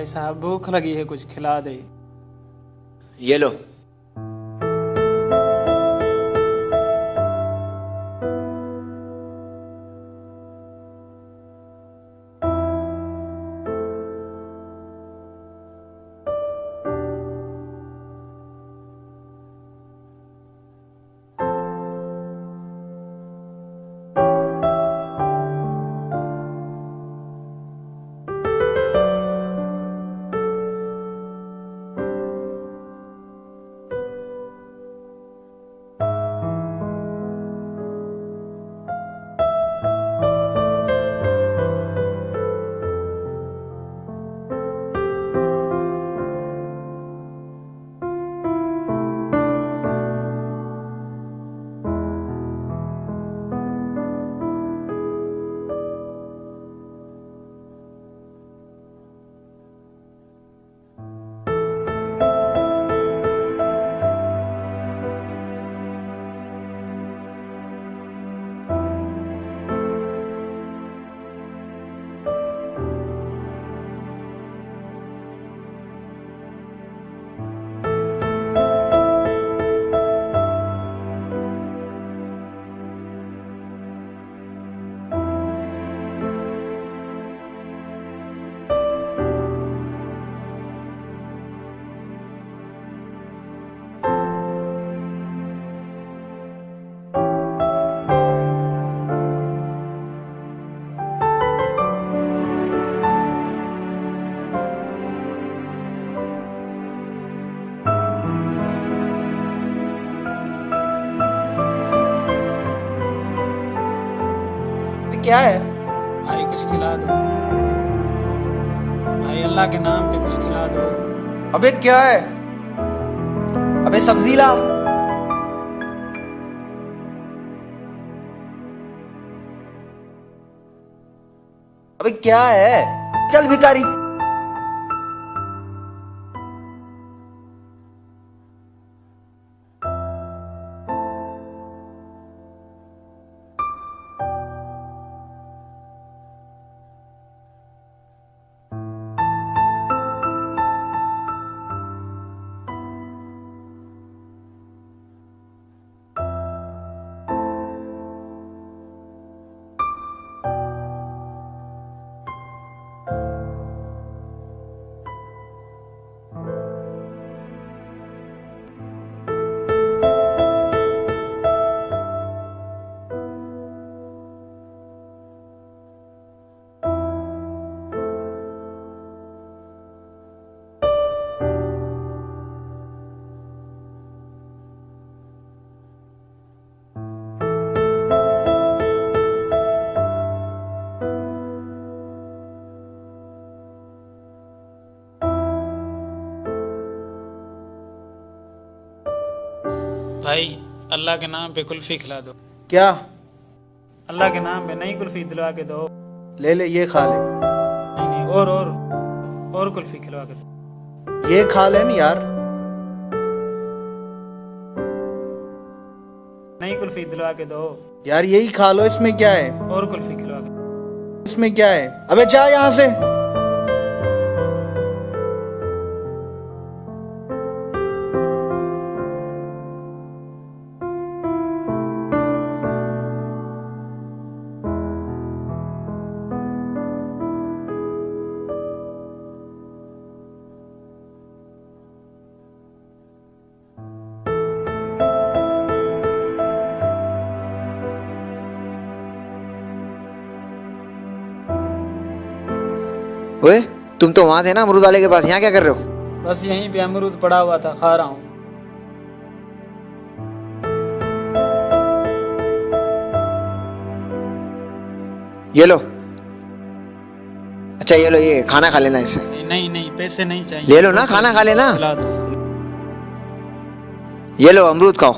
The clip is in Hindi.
भाई साहब भूख लगी है, कुछ खिला दे। ये लो। क्या है भाई कुछ खिला दो भाई, अल्लाह के नाम पे कुछ खिला दो। अबे क्या है? अबे सब्जी ला। अबे क्या है? चल भिखारी। भाई अल्लाह के नाम पे कुल्फी खिला दो। क्या? अल्लाह के नाम पे नई कुल्फी दिलवा के दो। ले ले, ये खा ले। नहीं नहीं, और कुल्फी खिलवा के दो। ये खा ले न यार। नई कुल्फी दिलवा के दो यार यही खा लो, इसमें क्या है? और कुल्फी खिलवा के दो। इसमें क्या है? अबे जा यहाँ से। ओए, तुम तो वहां थे ना अमरूद वाले के पास, यहाँ क्या कर रहे हो? बस यहीं पे अमरूद पड़ा हुआ था, खा रहा हूँ। ये लो। अच्छा ये लो, ये खाना खा लेना इससे। नहीं नहीं, पैसे नहीं चाहिए। ले लो ना, खाना खा लेना। खिला दो। ये लो अमरूद खाओ।